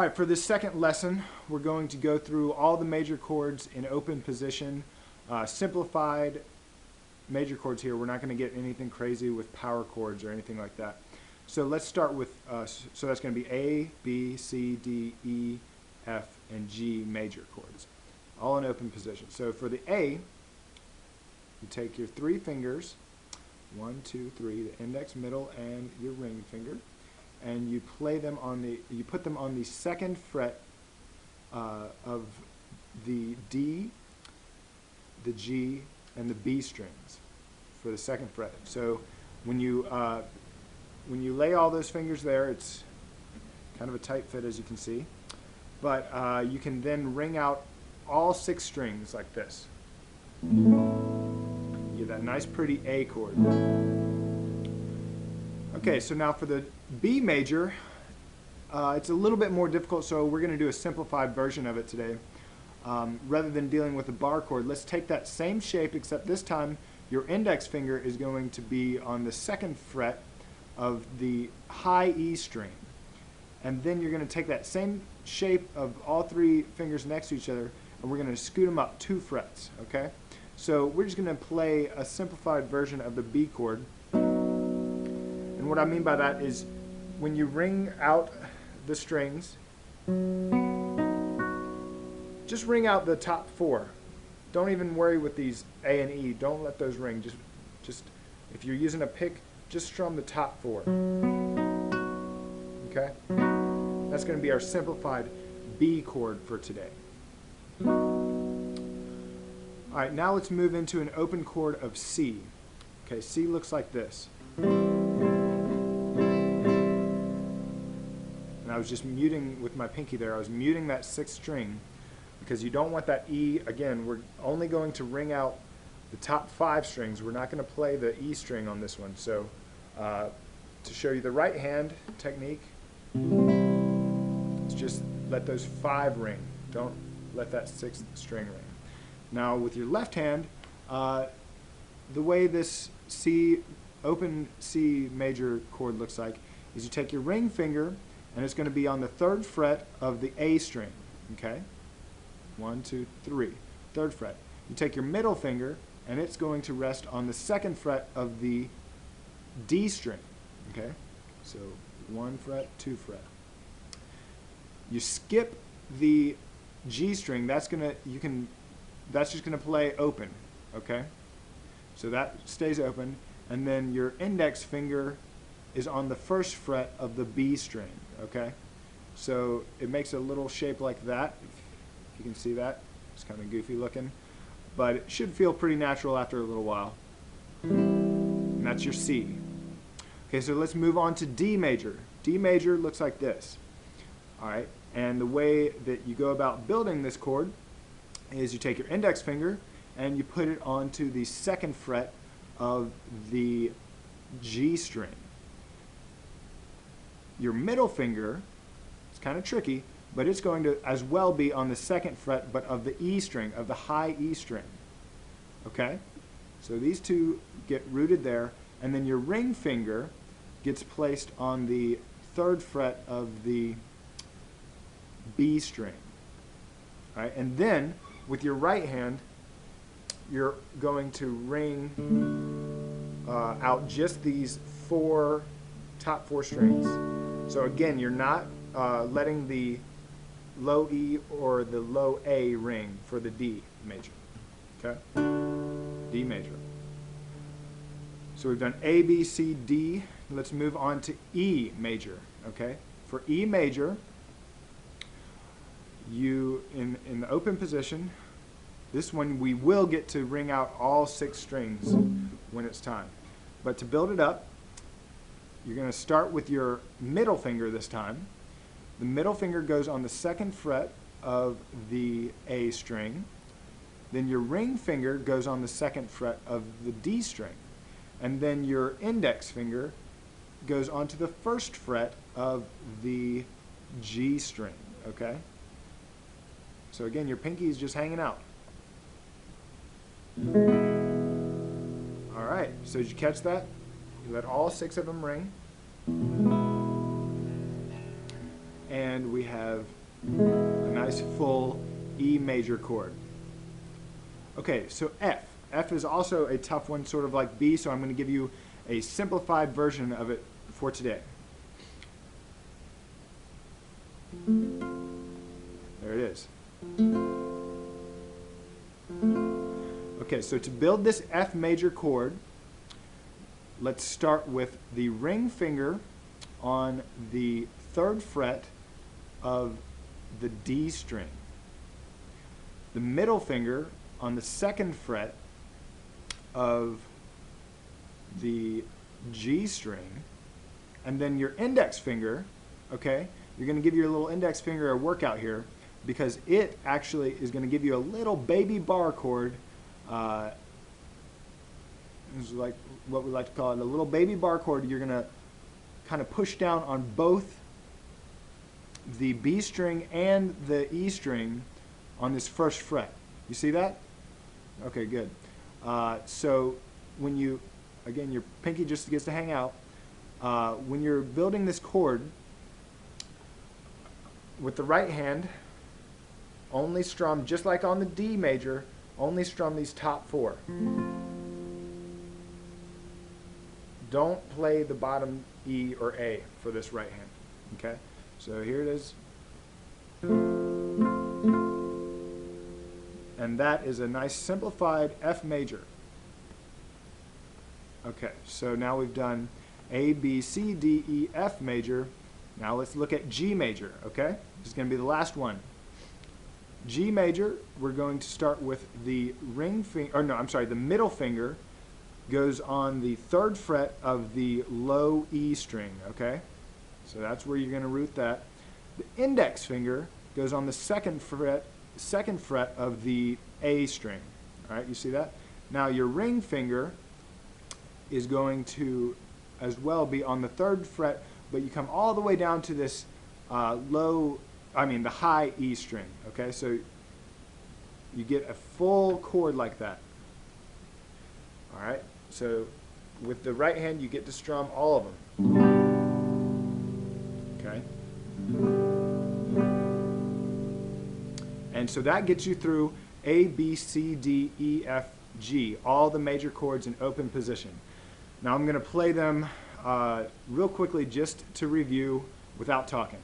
Alright, for this second lesson, we're going to go through all the major chords in open position, simplified major chords here. We're not going to get anything crazy with power chords or anything like that. So let's start with, so that's going to be A, B, C, D, E, F, and G major chords, all in open position. So for the A, you take your three fingers, 1, 2, 3, the index, middle, and your ring finger, and you play them on the, you put them on the second fret of the D, the G, and the B strings for the second fret. So when you lay all those fingers there, it's kind of a tight fit, as you can see, but you can then ring out all 6 strings like this. You get that nice pretty A chord. Okay, so now for the B major, it's a little bit more difficult, so we're going to do a simplified version of it today. Rather than dealing with a bar chord, let's take that same shape, except this time your index finger is going to be on the second fret of the high E string. And then you're going to take that same shape of all 3 fingers next to each other, and we're going to scoot them up 2 frets, okay? So we're just going to play a simplified version of the B chord. And what I mean by that is when you ring out the strings, just ring out the top 4. Don't even worry with these A and E. Don't let those ring. Just if you're using a pick, just strum the top 4. Okay? That's going to be our simplified B chord for today. Alright, now let's move into an open chord of C. Okay, C looks like this. And I was just muting with my pinky there. I was muting that 6th string because you don't want that E. Again, we're only going to ring out the top 5 strings. We're not going to play the E string on this one. So to show you the right hand technique, it's just let those 5 ring. Don't let that 6th string ring. Now with your left hand, the way this C, open C major chord looks like is you take your ring finger and it's going to be on the 3rd fret of the A string. Okay? 1, 2, 3. 3rd fret. You take your middle finger and it's going to rest on the 2nd fret of the D string. Okay? So 1 fret, 2 fret. You skip the G string. That's just going to play open. Okay? So that stays open, and then your index finger is on the 1st fret of the B string. Okay? So it makes a little shape like that. If you can see that, it's kind of goofy looking, but it should feel pretty natural after a little while. And that's your C. Okay, so let's move on to D major. D major looks like this. Alright, and the way that you go about building this chord is you take your index finger and you put it onto the 2nd fret of the G string. Your middle finger, it's kind of tricky, but it's going to as well be on the 2nd fret, but of the E string, of the high E string. Okay? So these two get rooted there, and then your ring finger gets placed on the 3rd fret of the B string. All right? And then, with your right hand, you're going to ring out just these top 4 strings. So again, you're not letting the low E or the low A ring for the D major. Okay? D major. So we've done A, B, C, D. Let's move on to E major. Okay? For E major, you, in the open position, this one we will get to ring out all 6 strings when it's time. But to build it up, you're going to start with your middle finger this time. The middle finger goes on the 2nd fret of the A string. Then your ring finger goes on the 2nd fret of the D string. And then your index finger goes onto the 1st fret of the G string. Okay? So again, your pinky is just hanging out. Alright, so did you catch that? You let all 6 of them ring. and we have a nice full E major chord. Okay, so F. F is also a tough one, sort of like B, so I'm going to give you a simplified version of it for today. There it is. Okay, so to build this F major chord, let's start with the ring finger on the 3rd fret of the D string, the middle finger on the 2nd fret of the G string, and then your index finger, okay? You're going to give your little index finger a workout here because it actually is going to give you a little baby bar chord. This is like what we like to call it, a little baby bar chord. You're going to kind of push down on both the B string and the E string on this 1st fret. You see that? Okay, good. So when you, again, your pinky just gets to hang out. When you're building this chord, with the right hand, only strum, just like on the D major, only strum these top 4. Don't play the bottom E or A for this right hand. Okay? So here it is. And that is a nice simplified F major. Okay, so now we've done A, B, C, D, E, F major. Now let's look at G major, okay? This is going to be the last one. G major, we're going to start with the ring finger, or no, I'm sorry, the middle finger goes on the 3rd fret of the low E string, okay? So that's where you're going to root that. The index finger goes on the 2nd fret of the A string. All right, you see that? Now your ring finger is going to as well be on the 3rd fret, but you come all the way down to this the high E string, okay? So you get a full chord like that. All right, so with the right hand you get to strum all of them, okay? And so that gets you through A, B, C, D, E, F, G, all the major chords in open position. Now I'm going to play them real quickly just to review without talking.